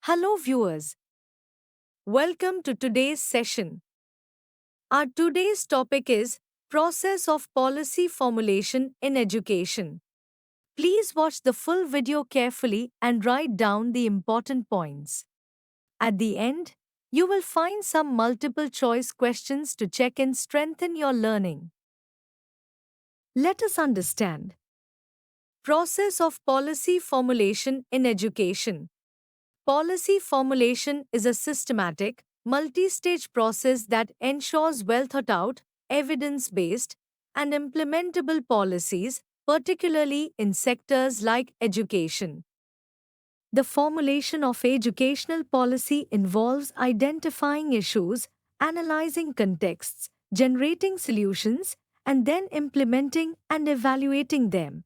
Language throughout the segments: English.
Hello, viewers. Welcome to today's session. Our today's topic is Process of Policy Formulation in Education. Please watch the full video carefully and write down the important points. At the end, you will find some multiple choice questions to check and strengthen your learning. Let us understand. Process of Policy Formulation in Education. Policy formulation is a systematic, multi stage process that ensures well thought out, evidence based, and implementable policies, particularly in sectors like education. The formulation of educational policy involves identifying issues, analyzing contexts, generating solutions, and then implementing and evaluating them.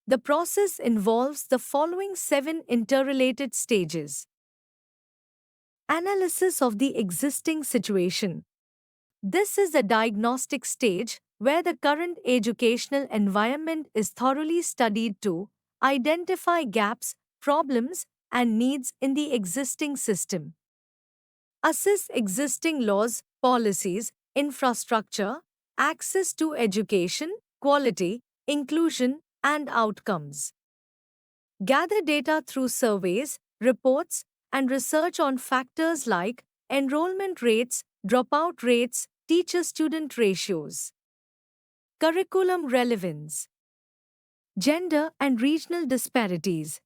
The process involves the following 7 interrelated stages. Analysis of the existing situation. This is the diagnostic stage where the current educational environment is thoroughly studied to identify gaps, problems, and needs in the existing system. Assess existing laws, policies, infrastructure, access to education, quality, inclusion, and outcomes. Gather data through surveys, reports, and research on factors like enrollment rates, dropout rates, teacher student ratios. Curriculum relevance. Gender and regional disparities.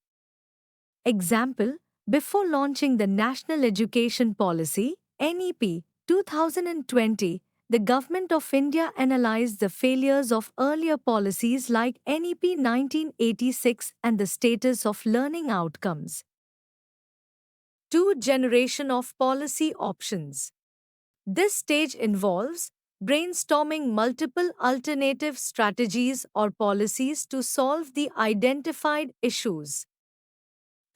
Example, before launching the National Education Policy (NEP) 2020, the Government of India analyzed the failures of earlier policies like NEP 1986 and the status of learning outcomes. 2. Generation of policy options. This stage involves brainstorming multiple alternative strategies or policies to solve the identified issues.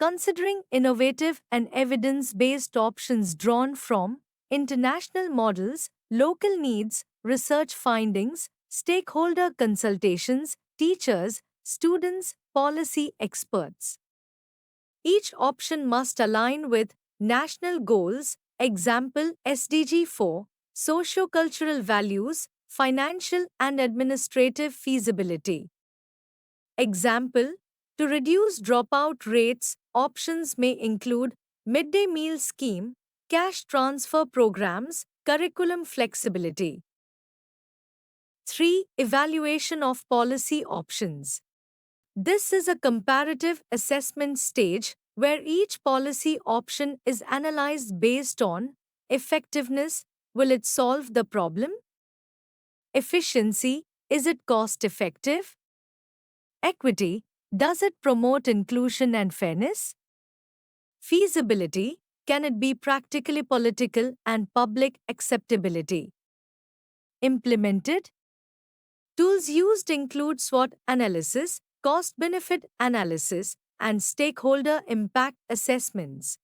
Considering innovative and evidence based options drawn from international models, local needs, research findings, stakeholder consultations, teachers, students, policy experts. Each option must align with national goals, example SDG 4, socio-cultural values, financial and administrative feasibility. Example, to reduce dropout rates, options may include midday meal scheme, cash transfer programs, curriculum flexibility. 3. Evaluation of policy options. This is a comparative assessment stage where each policy option is analyzed based on effectiveness, will it solve the problem? Efficiency, is it cost effective? Equity, does it promote inclusion and fairness? Feasibility, can it be practically political and public acceptability? Implemented. Tools used include SWOT analysis, cost benefit analysis, and stakeholder impact assessments.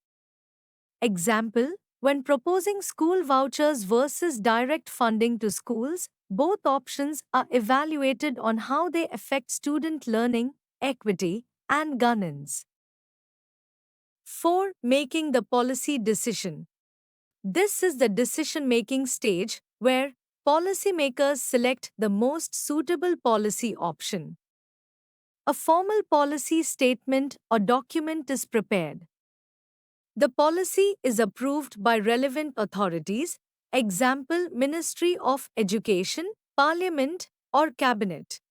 Example, when proposing school vouchers versus direct funding to schools, both options are evaluated on how they affect student learning, equity, and governance. 4. Making the policy decision. This is the decision-making stage where policymakers select the most suitable policy option. A formal policy statement or document is prepared. The policy is approved by relevant authorities, example Ministry of Education, Parliament, or Cabinet.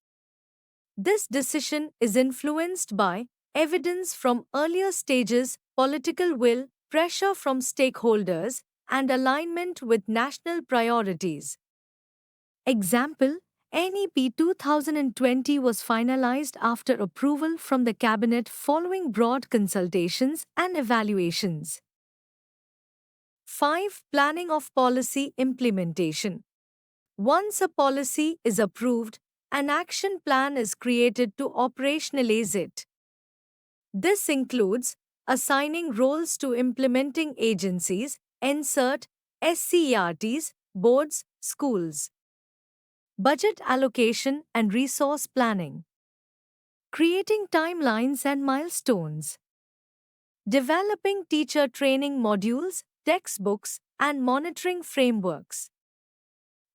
This decision is influenced by evidence from earlier stages, political will, pressure from stakeholders, and alignment with national priorities. Example, NEP 2020 was finalized after approval from the Cabinet following broad consultations and evaluations. 5. Planning of policy implementation. Once a policy is approved, an action plan is created to operationalize it. This includes assigning roles to implementing agencies, insert SCERTs, boards, schools. Budget allocation and resource planning. Creating timelines and milestones. Developing teacher training modules, textbooks, and monitoring frameworks.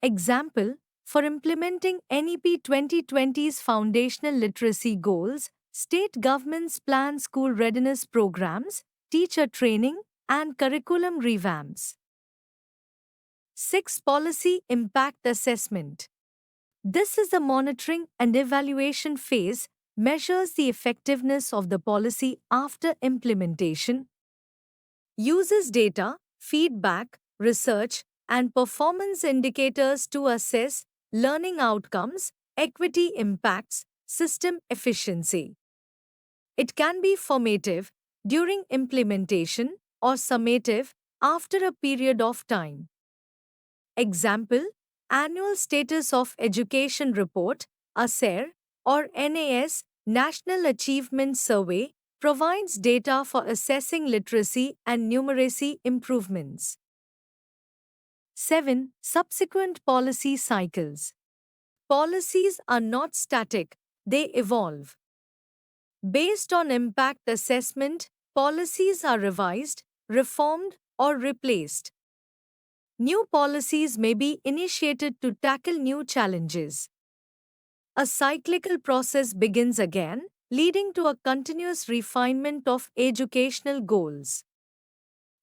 Example, for implementing NEP 2020's foundational literacy goals, state governments plan school readiness programs, teacher training, and curriculum revamps. 6. Policy Impact Assessment. This is the monitoring and evaluation phase, measures the effectiveness of the policy after implementation, uses data, feedback, research, and performance indicators to assess learning outcomes, equity impacts, system efficiency. It can be formative during implementation or summative after a period of time. Example, Annual Status of Education Report, ASER, or NAS, National Achievement Survey, provides data for assessing literacy and numeracy improvements. 7. Subsequent policy cycles. Policies are not static, they evolve. Based on impact assessment, policies are revised, reformed, or replaced. New policies may be initiated to tackle new challenges. A cyclical process begins again, leading to a continuous refinement of educational goals.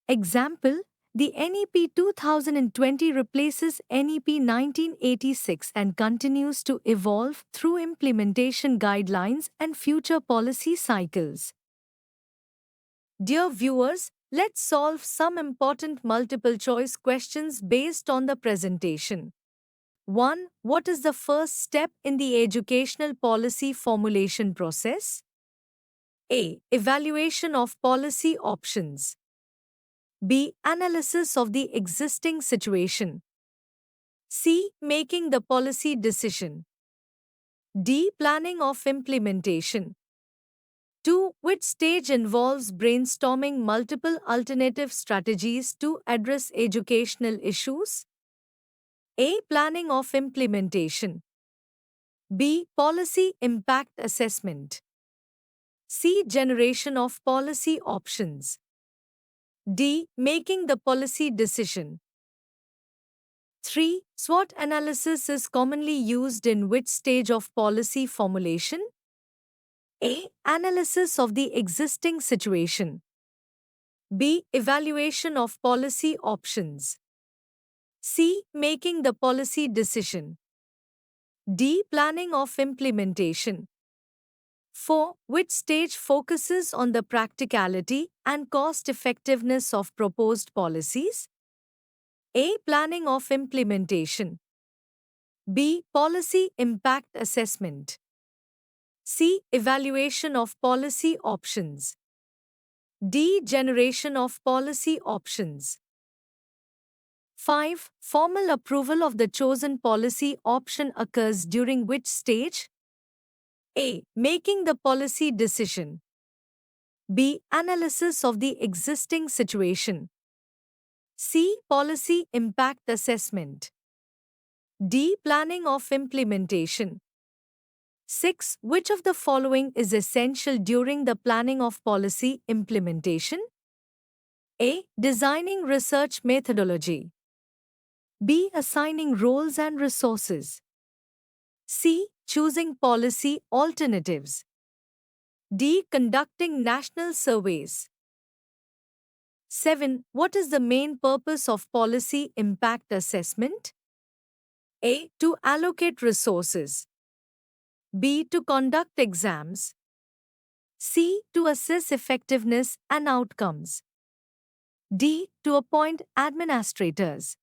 Example, the NEP 2020 replaces NEP 1986 and continues to evolve through implementation guidelines and future policy cycles. Dear viewers, let's solve some important multiple choice questions based on the presentation. 1. What is the first step in the educational policy formulation process? A. Evaluation of policy options. B. Analysis of the existing situation. C. Making the policy decision. D. Planning of implementation. 2. Which stage involves brainstorming multiple alternative strategies to address educational issues? A. Planning of implementation. B. Policy impact assessment. C. Generation of policy options. D. Making the policy decision. 3. SWOT analysis is commonly used in which stage of policy formulation? A. Analysis of the existing situation. B. Evaluation of policy options. C. Making the policy decision. D. Planning of implementation. 4. Which stage focuses on the practicality and cost-effectiveness of proposed policies? A. Planning of implementation. B. Policy impact assessment. C. Evaluation of policy options. D. Generation of policy options. 5. Formal approval of the chosen policy option occurs during which stage? A. Making the policy decision. B. Analysis of the existing situation. C. Policy impact assessment. D. Planning of implementation. 6. Which of the following is essential during the planning of policy implementation? A. Designing research methodology. B. Assigning roles and resources. C. Choosing policy alternatives. D. Conducting national surveys. 7. What is the main purpose of policy impact assessment? A. To allocate resources. B. To conduct exams. C. To assess effectiveness and outcomes. D. To appoint administrators.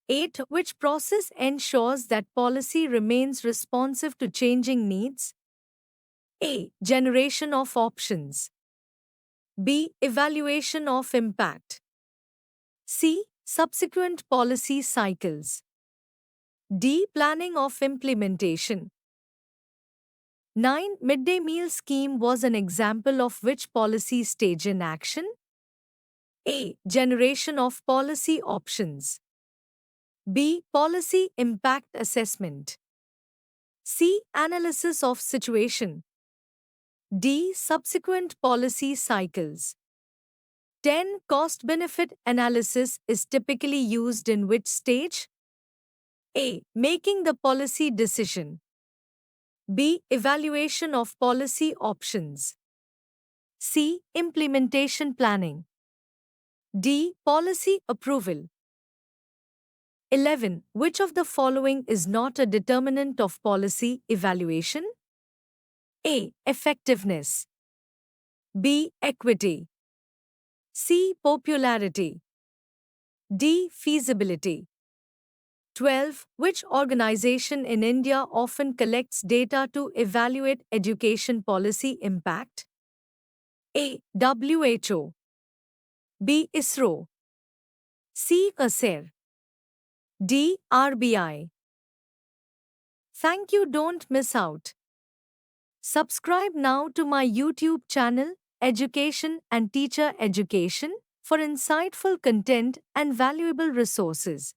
8. Which process ensures that policy remains responsive to changing needs? A. Generation of options. B. Evaluation of impact. C. Subsequent policy cycles. D. Planning of implementation. 9. Midday meal scheme was an example of which policy stage in action? A. Generation of policy options. B. Policy impact assessment. C. Analysis of situation. D. Subsequent policy cycles. 10. Cost-benefit analysis is typically used in which stage? A. Making the policy decision. B. Evaluation of policy options. C. Implementation planning. D. Policy approval. 11. Which of the following is not a determinant of policy evaluation? A. Effectiveness. B. Equity. C. Popularity. D. Feasibility. 12. Which organization in India often collects data to evaluate education policy impact? A. WHO. B. ISRO. C. CASER. D. RBI. Thank you, don't miss out. Subscribe now to my YouTube channel, Education and Teacher Education, for insightful content and valuable resources.